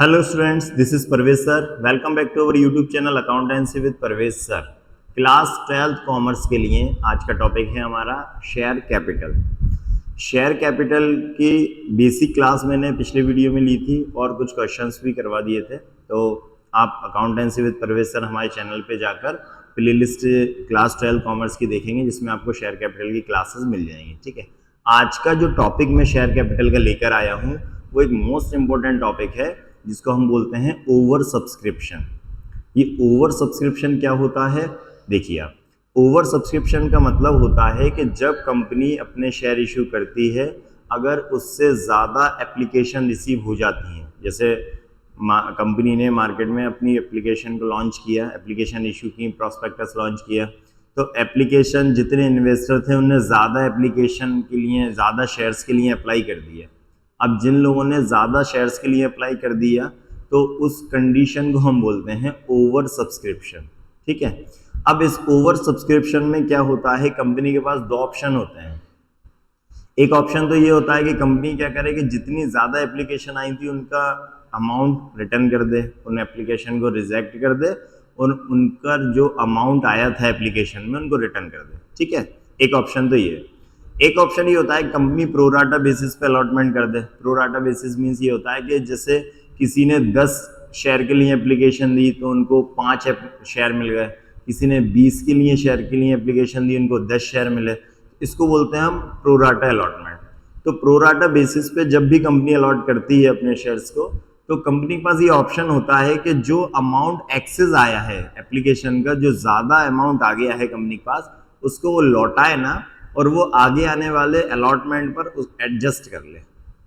Hello students, this is Parvez sir. Welcome back to our YouTube channel accountancy with Parvez sir. Class 12th commerce के लिए आज का topic है हमारा शेयर कैपिटल। शेयर कैपिटल की basic class मैंने पिछले वीडियो में ली थी और कुछ क्वेश्चंस भी करवा दिए थे, तो आप अकाउंटेंसी विद परवेज सर हमारे चैनल पे जाकर प्लेलिस्ट क्लास 12 कॉमर्स की देखेंगे, जिसमें आपको शेयर कैपिटल की क्लासेस मिल जाएंगी। ठीक है, आज का जो टॉपिक मैं शेयर कैपिटल का लेकर आया हूँ वो एक मोस्ट इंपॉर्टेंट टॉपिक है जिसको हम बोलते हैं ओवर सब्सक्रिप्शन। ये ओवर सब्सक्रिप्शन क्या होता है? देखिए आप, ओवर सब्सक्रिप्शन का मतलब होता है कि जब कंपनी अपने शेयर इशू करती है, अगर उससे ज़्यादा एप्लीकेशन रिसीव हो जाती हैं, जैसे कंपनी ने मार्केट में अपनी एप्लीकेशन को लॉन्च किया, एप्लीकेशन इशू की, प्रॉस्पेक्टस लॉन्च किया, तो एप्लीकेशन जितने इन्वेस्टर थे उनने ज़्यादा एप्लीकेशन के लिए, ज़्यादा शेयर्स के लिए अप्लाई कर दिया। अब जिन लोगों ने ज़्यादा शेयर्स के लिए अप्लाई कर दिया तो उस कंडीशन को हम बोलते हैं ओवर सब्सक्रिप्शन। ठीक है, अब इस ओवर सब्सक्रिप्शन में क्या होता है, कंपनी के पास दो ऑप्शन होते हैं। एक ऑप्शन तो ये होता है कि कंपनी क्या करे कि जितनी ज़्यादा एप्लीकेशन आई थी उनका अमाउंट रिटर्न कर दे, उन एप्लीकेशन को रिजेक्ट कर दे और उनका जो अमाउंट आया था एप्लीकेशन में उनको रिटर्न कर दे। ठीक है, एक ऑप्शन तो ये है। एक ऑप्शन ये होता है कंपनी प्रोराटा बेसिस पे अलॉटमेंट कर दे। प्रोराटा बेसिस मीन्स ये होता है कि जैसे किसी ने 10 शेयर के लिए एप्लीकेशन दी तो उनको 5 शेयर मिल गए, किसी ने 20 के लिए शेयर के लिए एप्लीकेशन दी उनको 10 शेयर मिले। इसको बोलते हैं हम प्रोराटा अलॉटमेंट। तो प्रोराटा बेसिस पे जब भी कंपनी अलॉट करती है अपने शेयर्स को, तो कंपनी के पास ये ऑप्शन होता है कि जो अमाउंट एक्सेस आया है एप्लीकेशन का, जो ज़्यादा अमाउंट आ गया है कंपनी के पास, उसको वो लौटाए ना और वो आगे आने वाले अलॉटमेंट पर एडजस्ट कर ले।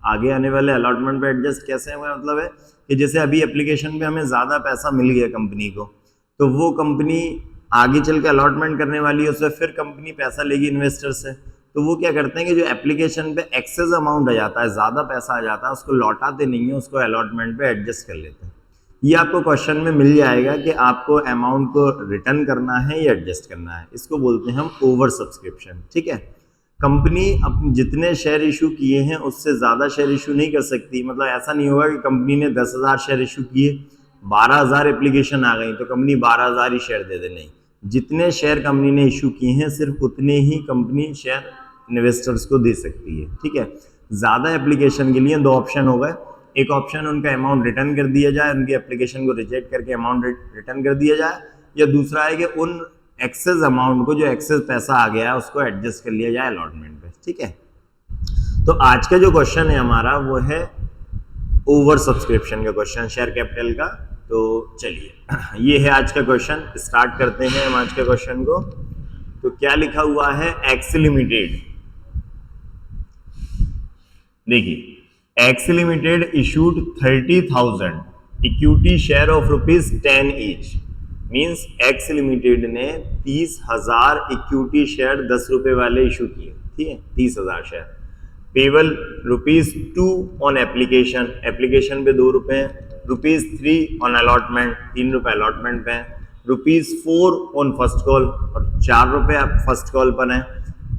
आगे आने वाले अलॉटमेंट पर एडजस्ट कैसे है? मतलब है कि जैसे अभी एप्लीकेशन पे हमें ज़्यादा पैसा मिल गया कंपनी को, तो वो कंपनी आगे चल के अलॉटमेंट करने वाली है, उससे फिर कंपनी पैसा लेगी इन्वेस्टर से। तो वो क्या करते हैं कि जो एप्लीकेशन पे एक्सेस अमाउंट आ जाता है, ज़्यादा पैसा आ जाता है, उसको लौटाते नहीं है, उसको अलॉटमेंट पे एडजस्ट कर लेते हैं। ये आपको क्वेश्चन में मिल जाएगा कि आपको अमाउंट को रिटर्न करना है या एडजस्ट करना है। इसको बोलते हैं हम ओवर सब्सक्रिप्शन। ठीक है, कंपनी अपने जितने शेयर इशू किए हैं उससे ज़्यादा शेयर इशू नहीं कर सकती। मतलब ऐसा नहीं होगा कि कंपनी ने 10,000 शेयर इशू किए, 12,000 एप्लीकेशन आ गई तो कंपनी 12,000 ही शेयर दे दे। नहीं, जितने शेयर कंपनी ने इशू किए हैं सिर्फ उतने ही कंपनी शेयर इन्वेस्टर्स को दे सकती है। ठीक है, ज़्यादा एप्लीकेशन के लिए दो ऑप्शन हो गए। एक ऑप्शन उनका अमाउंट रिटर्न कर दिया जाए, उनकी एप्लीकेशन को रिजेक्ट करके अमाउंट रिटर्न कर दिया जाए, या दूसरा है कि उन एक्सेस अमाउंट को, जो एक्सेस पैसा आ गया है, उसको एडजस्ट कर लिया जाए अलॉटमेंट पे। ठीक है, तो आज का जो क्वेश्चन है हमारा वो है ओवर सब्सक्रिप्शन का क्वेश्चन, शेयर कैपिटल का। तो चलिए ये है आज का क्वेश्चन, स्टार्ट करते हैं हम आज के क्वेश्चन को। तो क्या लिखा हुआ है? X limited. देखिए, X limited issued 30,000 equity share of ₹10 each. Means X limited ने 30,000 इक्विटी शेयर 10 रुपए वाले इशू किए। ठीक है, 30,000 share. Payable ₹2 on application, application पे 2 रुपए, ₹3 ऑन अलॉटमेंट, 3 रुपए अलॉटमेंट पे, ₹4 ऑन फर्स्ट कॉल और 4 रुपए फर्स्ट कॉल पर है,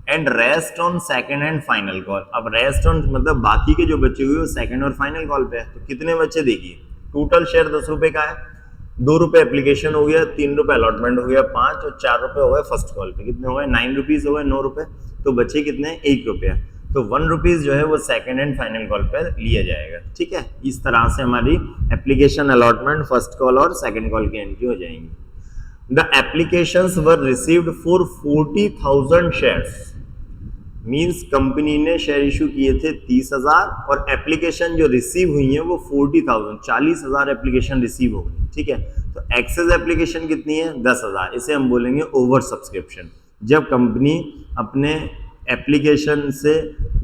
and rest on second and final call. अब रेस्ट ऑन मतलब बाकी के जो बचे हुए वो सेकंड और फाइनल कॉल पे है। तो कितने बचे? देखिए, टोटल शेयर 10 रुपए का है, 2 रुपए एप्लीकेशन हो गया, 3 रुपए अलॉटमेंट हो गया, 5 और 4 रुपए हो गए फर्स्ट कॉल पे। कितने हो गए? 9 रुपीज हो गए, 9 रुपए। तो बचे कितने? 1 रुपया। तो 1 रुपीज जो है वो सेकंड एंड फाइनल कॉल पर लिया जाएगा। ठीक है, इस तरह से हमारी एप्लीकेशन, अलॉटमेंट, फर्स्ट कॉल और सेकंड कॉल की एंट्री हो जाएंगी। The applications were received for 40,000 shares. Means company ने शेयर इशू किए थे 30,000 और एप्लीकेशन जो रिसीव हुई है वो 40,000, 40,000 एप्लीकेशन रिसीव हो गई। ठीक है, तो एक्सेस एप्लीकेशन कितनी है? 10,000। इसे हम बोलेंगे ओवर सब्सक्रिप्शन। जब कंपनी अपने एप्लीकेशन से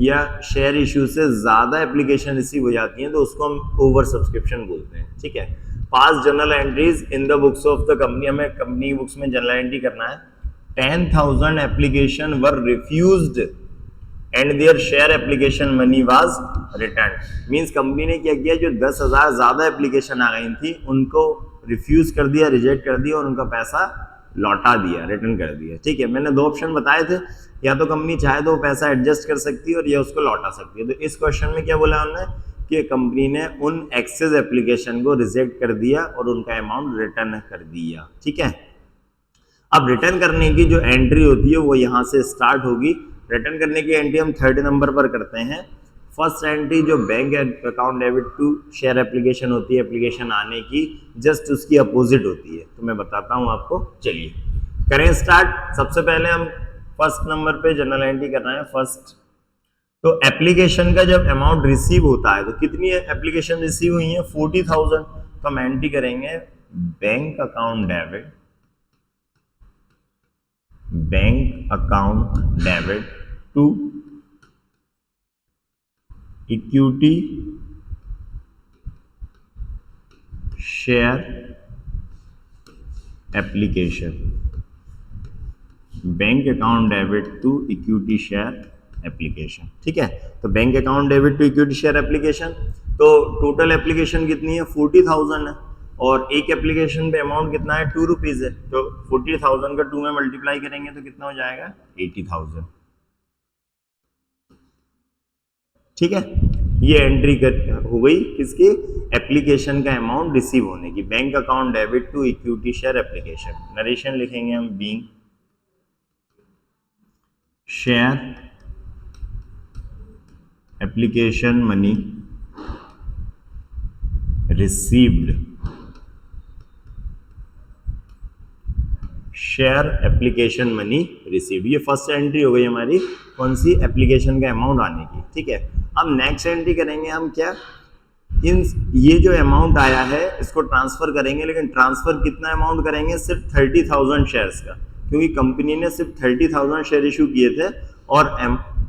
या शेयर इशू से ज़्यादा एप्लीकेशन रिसीव हो जाती हैं तो उसको हम ओवर सब्सक्रिप्शन बोलते हैं। ठीक है, पास journal entries in the books of the company, हमें कंपनी बुक्स में जर्नल एंट्री करना है। 10,000 application were refused and their share application money was written. Means company ने क्या किया, जो 10,000 ज़्यादा एप्लीकेशन आ गई थी उनको रिफ्यूज कर दिया, रिजेक्ट कर दिया और उनका पैसा लौटा दिया, रिटर्न कर दिया। ठीक है, मैंने 2 ऑप्शन बताए थे, या तो कंपनी चाहे तो पैसा एडजस्ट कर सकती है और या उसको लौटा सकती है। तो इस क्वेश्चन में क्या बोला हमने कि कंपनी ने उन एक्सेस एप्लीकेशन को रिजेक्ट कर दिया और उनका अमाउंट रिटर्न कर दिया। ठीक है, अब रिटर्न करने की जो एंट्री होती है वो यहाँ से स्टार्ट होगी। रिटर्न करने की एंट्री हम थर्ड नंबर पर करते हैं। फर्स्ट एंट्री जो bank account debit to share application होती है, एप्लीकेशन आने की जस्ट उसकी अपोजिट होती है, तो मैं बताता हूँ आपको। चलिए करें स्टार्ट। सबसे पहले हम फर्स्ट नंबर पे जनरल एंट्री कर रहे हैं फर्स्ट। तो एप्लीकेशन का जब अमाउंट रिसीव होता है तो कितनी एप्लीकेशन रिसीव हुई है? 40,000। तो हम एंट्री करेंगे bank account debit, bank account debit to equity share application, bank account debit to equity share application. ठीक है, तो bank account debit to equity share application, तो टोटल एप्लीकेशन कितनी है? 40,000 है, और एक एप्लीकेशन पे अमाउंट कितना है? 2 रुपीज है। तो 40,000 का 2 में मल्टीप्लाई करेंगे तो कितना हो जाएगा? 80,000। ठीक है, ये एंट्री हो गई किसकी? एप्लीकेशन का अमाउंट रिसीव होने की, bank account debit to equity share application. Narration लिखेंगे हम being share application money received, share application money received. ये फर्स्ट एंट्री हो गई हमारी, कौन सी? एप्लीकेशन का अमाउंट आने की। ठीक है, अब नेक्स्ट एंट्री करेंगे हम क्या? ये जो अमाउंट आया है इसको ट्रांसफर करेंगे, लेकिन ट्रांसफर कितना अमाउंट करेंगे? सिर्फ 30,000 शेयर्स का, क्योंकि कंपनी ने सिर्फ 30,000 शेयर इशू किए थे और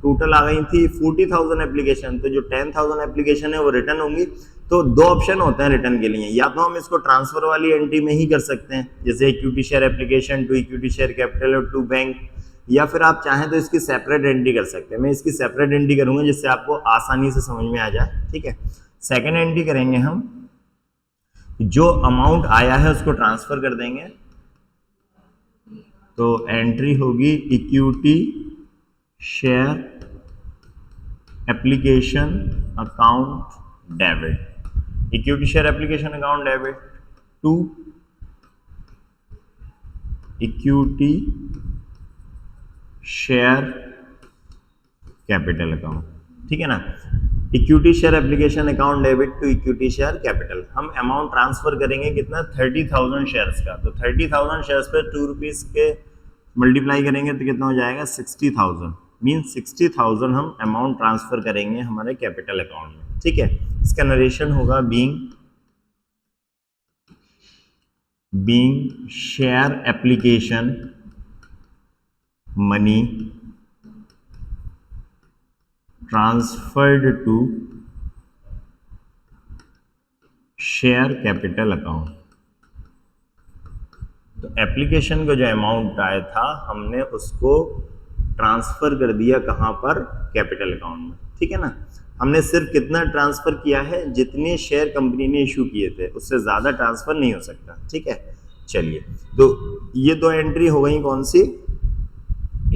टोटल आ गई थी 40,000 एप्लीकेशन। तो जो 10,000 एप्लीकेशन है वो रिटर्न होंगी। तो दो ऑप्शन होते हैं रिटर्न के लिए, या तो हम इसको ट्रांसफर वाली एंट्री में ही कर सकते हैं, जैसे equity share application to equity share capital और टू बैंक, या फिर आप चाहें तो इसकी सेपरेट एंट्री कर सकते हैं। मैं इसकी सेपरेट एंट्री करूंगा जिससे आपको आसानी से समझ में आ जाए। ठीक है, सेकेंड एंट्री करेंगे हम, जो अमाउंट आया है उसको ट्रांसफर कर देंगे। तो एंट्री होगी equity share application account debit, equity share application account debit to equity share capital account. ठीक है ना, equity share application account debit to equity share capital. हम अमाउंट ट्रांसफर करेंगे कितना? 30,000 शेयर्स का। तो 30,000 शेयर्स पे 2 रुपीज के मल्टीप्लाई करेंगे तो कितना हो जाएगा? 60,000। मीन्स 60,000 हम अमाउंट ट्रांसफर करेंगे हमारे कैपिटल अकाउंट में। ठीक है, इसका नरेशन होगा being share application money transferred to share capital account. तो एप्लीकेशन का जो अमाउंट आया था हमने उसको ट्रांसफर कर दिया कहाँ पर? कैपिटल अकाउंट में। ठीक है ना, हमने सिर्फ कितना ट्रांसफर किया है? जितने शेयर कंपनी ने इशू किए थे, उससे ज़्यादा ट्रांसफर नहीं हो सकता। ठीक है, चलिए, तो ये दो एंट्री हो गई कौन सी?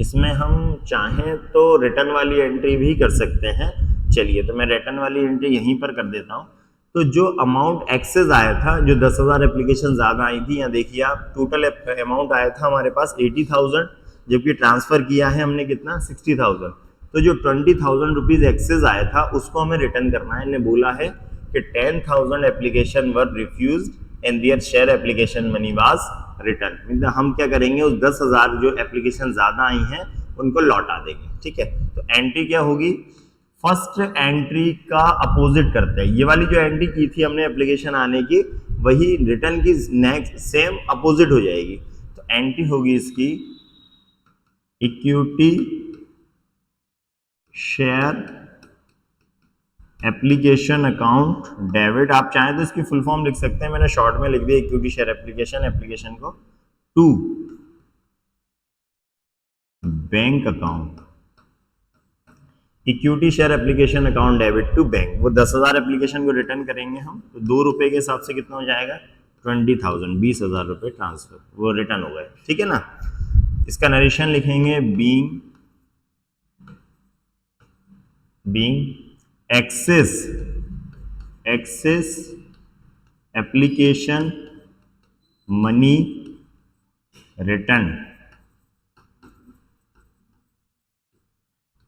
इसमें हम चाहें तो रिटर्न वाली एंट्री भी कर सकते हैं। चलिए, तो मैं रिटर्न वाली एंट्री यहीं पर कर देता हूँ। तो जो अमाउंट एक्सेस आया था, जो 10,000 एप्लीकेशन ज़्यादा आई थी, यहाँ देखिए आप, टोटल अमाउंट आया था हमारे पास 80,000, जबकि ट्रांसफ़र किया है हमने कितना? 60,000। तो जो 20,000 रुपीज़ एक्सेस आया था उसको हमें रिटर्न करना है। इन्हें बोला है कि 10,000 application were refused and their share application money was written. मतलब हम क्या करेंगे? उस 10,000 जो एप्लीकेशन ज़्यादा आई हैं उनको लौटा देंगे। ठीक है, तो एंट्री क्या होगी? फर्स्ट एंट्री का अपोजिट करते हैं। ये वाली जो एंट्री की थी हमने एप्लीकेशन आने की, वही रिटर्न की नेक्स्ट सेम अपोजिट हो जाएगी। तो एंट्री होगी इसकी equity share application account debit. आप चाहें तो इसकी फुल फॉर्म लिख सकते हैं, मैंने शॉर्ट में लिख दिया इक्विटी शेयर एप्लीकेशन को to bank account, equity share application account debit to bank. वो 10,000 एप्लीकेशन को रिटर्न करेंगे हम, तो 2 रुपए के हिसाब से कितना हो जाएगा? 20,000, 20,000 रुपये ट्रांसफर, वो रिटर्न हो गए। ठीक है ना, इसका नरेशन लिखेंगे being excess excess application money return.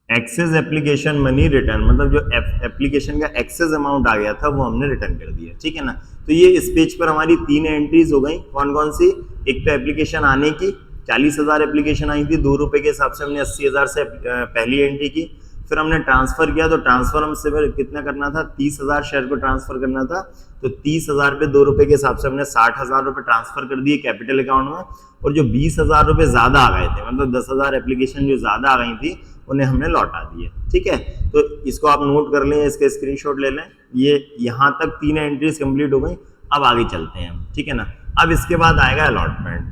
Excess application money return मतलब जो एप्लीकेशन का एक्सेस अमाउंट आ गया था वो हमने रिटर्न कर दिया, ठीक है ना। तो ये इस पेज पर हमारी 3 एंट्रीज हो गई। कौन कौन सी? एक तो एप्लीकेशन आने की, 40,000 एप्लीकेशन आई थी, 2 रुपए के हिसाब से हमने 80,000 से पहली एंट्री की। फिर हमने ट्रांसफर किया, तो ट्रांसफर हमसे कितना करना था? 30,000 शेयर को ट्रांसफर करना था। तो 30,000 पे 2 रुपए के हिसाब से हमने 60,000 रुपए ट्रांसफर कर दिए कैपिटल अकाउंट में। और जो 20,000 रुपए ज्यादा आ गए थे, मतलब 10,000 एप्लीकेशन जो ज्यादा आ गई थी, उन्हें हमने लौटा दिए, ठीक है। तो इसको आप नोट कर लें, इसके स्क्रीनशॉट ले लें। ये यहाँ तक 3 एंट्रीज कंप्लीट हो गई। अब आगे चलते हैं हम, ठीक है ना। अब इसके बाद आएगा अलॉटमेंट।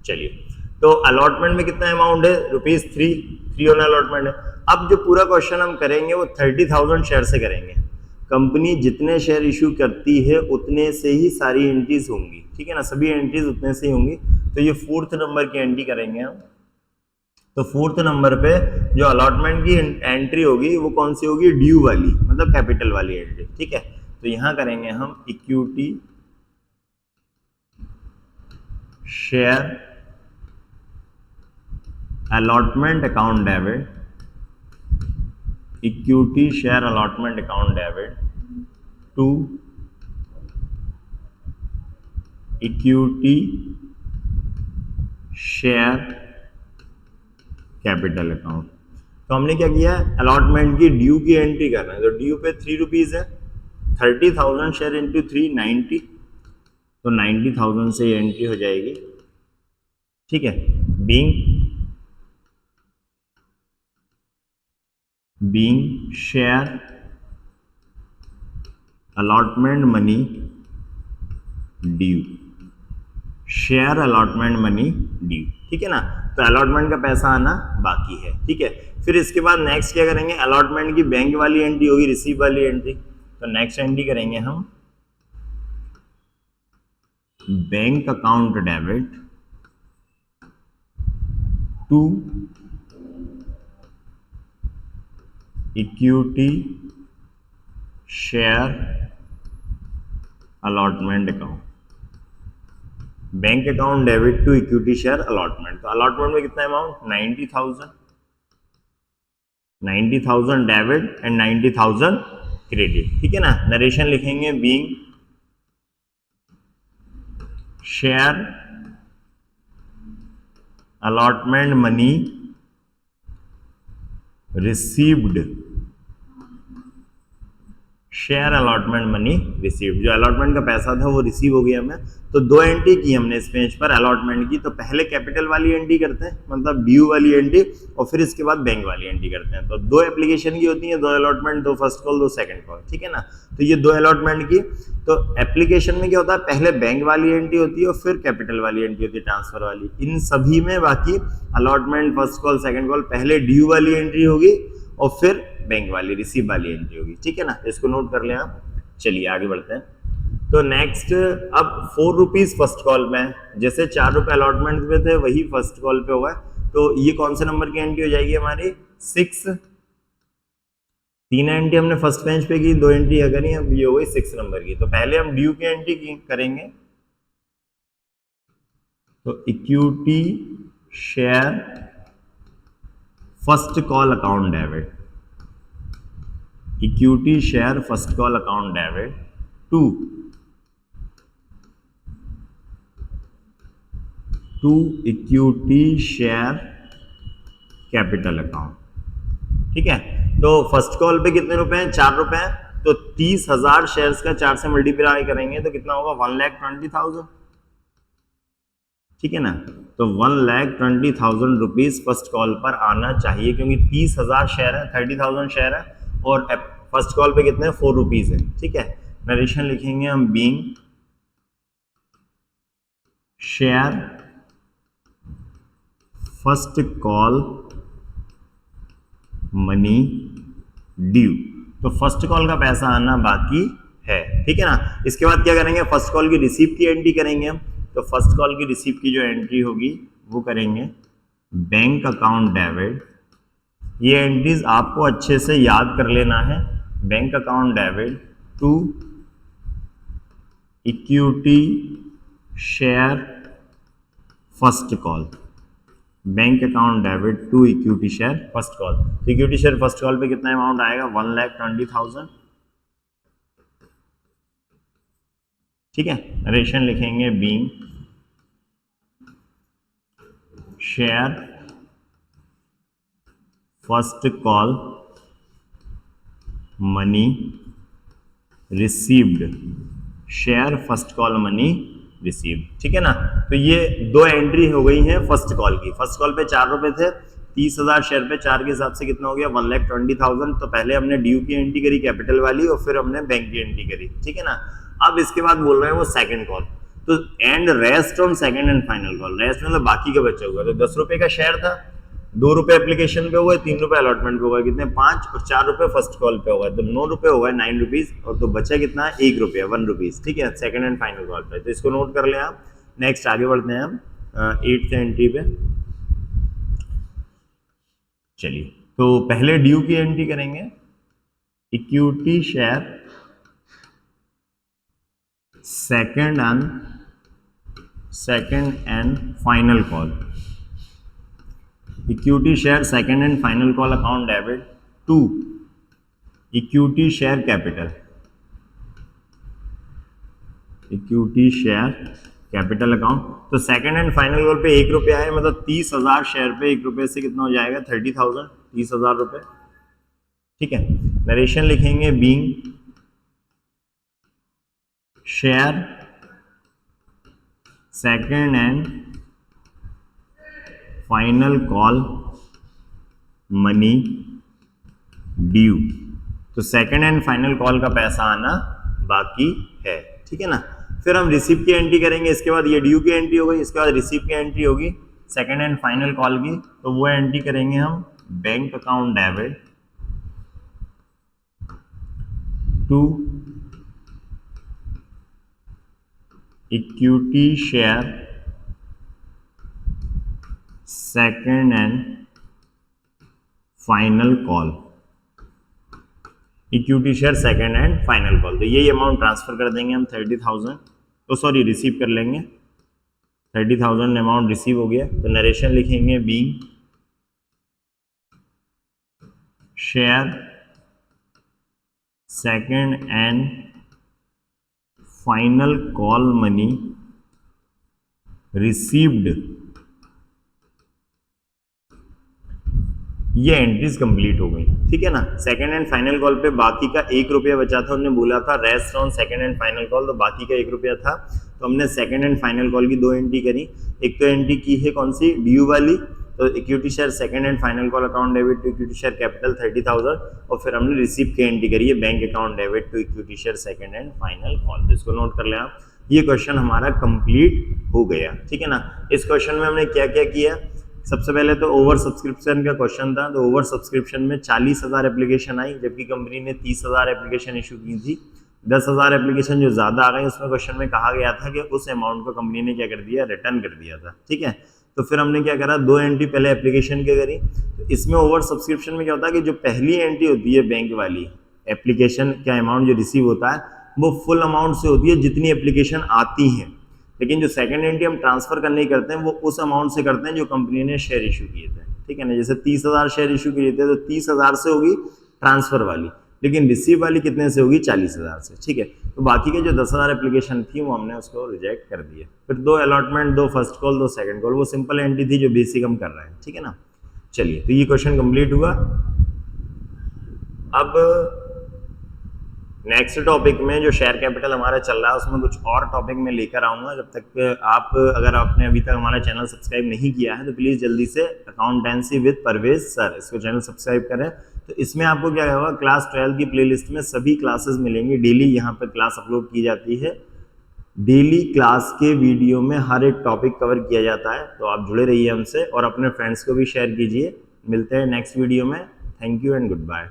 चलिए, तो अलॉटमेंट में कितना अमाउंट है? ₹3 ऑन अलॉटमेंट है। अब जो पूरा क्वेश्चन हम करेंगे वो 30,000 शेयर से करेंगे। कंपनी जितने शेयर इशू करती है उतने से ही सारी एंट्रीज होंगी, ठीक है ना, सभी एंट्रीज उतने से ही होंगी। तो ये 4th नंबर की एंट्री करेंगे हम। तो 4th नंबर पे जो अलॉटमेंट की एंट्री होगी वो कौन सी होगी? ड्यू वाली, मतलब कैपिटल वाली एंट्री, ठीक है। तो यहां करेंगे हम equity share allotment account debit, equity share allotment account debit to equity share capital account. तो हमने क्या किया? अलॉटमेंट की ड्यू की एंट्री करना है। तो ड्यू पे 3 रुपीज है, 30,000 शेयर इंटू 3 90, तो 90,000 से ये एंट्री हो जाएगी, ठीक है। Being share allotment money due, share allotment money due, ठीक है ना। तो अलॉटमेंट का पैसा आना बाकी है, ठीक है। फिर इसके बाद नेक्स्ट क्या करेंगे? अलॉटमेंट की बैंक वाली एंट्री होगी, रिसीव वाली एंट्री। तो नेक्स्ट एंट्री करेंगे हम bank account debit to equity share allotment account. Bank account debit to equity share allotment. तो अलॉटमेंट में कितना अमाउंट? 90,000 डेबिट एंड 90,000 क्रेडिट, ठीक है ना। नरेशन लिखेंगे being share allotment money received, share allotment money received. जो अलॉटमेंट का पैसा था वो रिसीव हो गया हमें। तो 2 एंट्री की हमने इस पेज पर अलॉटमेंट की। तो पहले कैपिटल वाली एंट्री करते हैं, मतलब ड्यू वाली एंट्री, और फिर इसके बाद बैंक वाली एंट्री करते हैं। तो 2 एप्लीकेशन की होती है, 2 allotment, 2 first call, 2 second call, ठीक है ना। तो ये 2 अलॉटमेंट की। तो एप्लीकेशन में क्या होता है? पहले बैंक वाली एंट्री होती है और फिर कैपिटल वाली एंट्री होती है, ट्रांसफर वाली। इन सभी में बाकी allotment, first call, second call, पहले ड्यू वाली एंट्री होगी और फिर बैंक वाली, रिसीव वाली एंट्री होगी, ठीक है ना। इसको नोट कर लें आप। चलिए आगे बढ़ते हैं। तो नेक्स्ट, अब 4 रुपीज फर्स्ट कॉल में, जैसे 4 रुपए अलॉटमेंट में थे वही फर्स्ट कॉल पे होगा। तो ये कौन से नंबर की एंट्री हो जाएगी हमारी? 6। 3 एंट्री हमने फर्स्ट पेज पे की, 2 एंट्री अगर ही, अब ये हो गई 6 नंबर की। तो पहले हम ड्यू की एंट्री करेंगे। तो equity share first call account debit, equity share first call account debit to equity share capital account, ठीक है। तो फर्स्ट कॉल पे कितने रुपए हैं? 4 रुपए हैं। तो 30,000 शेयर्स का 4 से मल्टीप्लाई करेंगे तो कितना होगा? 1,20,000, ठीक है ना। तो 1,20,000 रुपीज फर्स्ट कॉल पर आना चाहिए, क्योंकि 30,000 शेयर है, 30,000 शेयर है, और फर्स्ट कॉल पे कितने? 4 रुपीज है, ठीक है। नरेशन लिखेंगे हम being share first call money due. तो फर्स्ट कॉल का पैसा आना बाकी है, ठीक है ना। इसके बाद क्या करेंगे? फर्स्ट कॉल की रिसीव की एंट्री करेंगे हम। तो फर्स्ट कॉल की रिसीव की जो एंट्री होगी वो करेंगे बैंक अकाउंट डेबिट। ये एंट्रीज आपको अच्छे से याद कर लेना है। Bank account debit to equity share first call, bank account debit to equity share first call. तो इक्विटी शेयर फर्स्ट कॉल पे कितना अमाउंट आएगा? 1,20,000। ठीक है, नरेशन लिखेंगे being share first call money received, share first call money received. ठीक है ना, तो ये दो एंट्री हो गई हैं फर्स्ट कॉल की। फर्स्ट कॉल पे 4 रुपए थे, 30,000 शेयर पे 4 के हिसाब से कितना हो गया? 1,20,000। तो पहले हमने ड्यू की एंट्री करी कैपिटल वाली और फिर हमने बैंक की एंट्री करी। ठीक है ना, अब इसके बाद बोल रहे हैं वो सेकंड कॉल, तो and rest on second and final call. Rest मतलब बाकी का बचा हुआ, तो 10 रुपए का शेयर था, 2 रुपए एप्लीकेशन पे हुआ, 3 रुपए अलॉटमेंट पे हुआ, कितने? 5 और 4 रुपए फर्स्ट कॉल पे होगा, तो 9 रुपए होगा, 9 रुपीज, और तो बचा कितना? 1 रुपया, 1 रुपीज। ठीक है, सेकंड एंड फाइनल कॉल पे, तो इसको नोट कर ले आप। नेक्स्ट आगे बढ़ते हैं हम 8th एंट्री पे। चलिए, तो पहले ड्यू की एंट्री करेंगे, equity share second and final call, equity share second and final call account debit to equity share capital, equity share capital account. तो सेकंड एंड फाइनल कॉल पे 1 रुपया है, मतलब 30,000 शेयर पे 1 रुपये से कितना हो जाएगा? 30,000, 30,000 रुपये। ठीक है, नरेशन लिखेंगे being share second and final call money due. तो सेकंड एंड फाइनल कॉल का पैसा आना बाकी है। ठीक है ना, फिर हम रिसीव की एंट्री करेंगे, इसके बाद ये ड्यू की एंट्री हो गई, इसके बाद रिसीव की एंट्री होगी सेकंड एंड फाइनल कॉल की, तो वो एंट्री करेंगे हम bank account debit to equity share second and final call, equity share second and final call. तो यही अमाउंट ट्रांसफर कर देंगे हम 30,000, तो सॉरी रिसीव कर लेंगे, 30,000 अमाउंट रिसीव हो गया। तो नरेशन लिखेंगे being share second and final call money received. ये एंट्रीज कंप्लीट हो गई। ठीक है ना, सेकंड एंड फाइनल कॉल पे बाकी का 1 रुपया बचा था, हमने बोला था rest on second and final call, तो बाकी का 1 रुपया था, तो हमने सेकंड एंड फाइनल कॉल की 2 एंट्री करी। एक तो एंट्री की है कौन सी? ड्यू वाली, तो equity share second and final call account debit to equity share capital 30,000, और फिर हमने रिसीव की एंट्री करी है bank account debit to equity share second and final call. तो इसको नोट कर लें आप, ये क्वेश्चन हमारा कंप्लीट हो गया। ठीक है ना, इस क्वेश्चन में हमने क्या क्या किया? सबसे पहले तो ओवर सब्सक्रिप्शन का क्वेश्चन था, तो ओवर सब्सक्रिप्शन में 40,000 एप्लीकेशन आई, जबकि कंपनी ने 30,000 एप्लीकेशन इशू की थी। 10,000 एप्लीकेशन जो ज़्यादा आ गई, उसमें क्वेश्चन में कहा गया था कि उस अमाउंट को कंपनी ने क्या कर दिया? रिटर्न कर दिया था। ठीक है, तो फिर हमने क्या करा? 2 एंट्री पहले एप्लीकेशन की करी। तो इसमें ओवर सब्सक्रिप्शन में क्या होता है कि जो पहली एंट्री होती है बैंक वाली, एप्लीकेशन का अमाउंट जो रिसीव होता है वो फुल अमाउंट से होती है जितनी एप्लीकेशन आती हैं, लेकिन जो सेकंड एंट्री हम ट्रांसफर करने ही करते हैं वो उस अमाउंट से करते हैं जो कंपनी ने शेयर इशू किए थे। ठीक है ना, जैसे 30,000 शेयर इशू किए थे, तो 30,000 से होगी ट्रांसफर वाली, लेकिन रिसीव वाली कितने से होगी? 40,000 से। ठीक है, तो बाकी के जो 10,000 एप्लीकेशन थी वो हमने उसको रिजेक्ट कर दिया। फिर 2 allotment, 2 first call, 2 second call, वो सिंपल एंट्री थी जो बेसिक हम कर रहे हैं। ठीक है ना, चलिए, तो ये क्वेश्चन कंप्लीट हुआ। अब नेक्स्ट टॉपिक में जो शेयर कैपिटल हमारा चल रहा है उसमें कुछ और टॉपिक में लेकर आऊँगा। जब तक आप, अगर आपने अभी तक हमारा चैनल सब्सक्राइब नहीं किया है तो प्लीज़ जल्दी से अकाउंटेंसी विद परवेज सर इसको चैनल सब्सक्राइब करें। तो इसमें आपको क्या होगा? क्लास 12 की प्लेलिस्ट में सभी क्लासेस मिलेंगी, डेली यहाँ पर क्लास अपलोड की जाती है। डेली क्लास के वीडियो में हर एक टॉपिक कवर किया जाता है, तो आप जुड़े रहिए हमसे और अपने फ्रेंड्स को भी शेयर कीजिए। मिलते हैं नेक्स्ट वीडियो में। Thank you and good bye.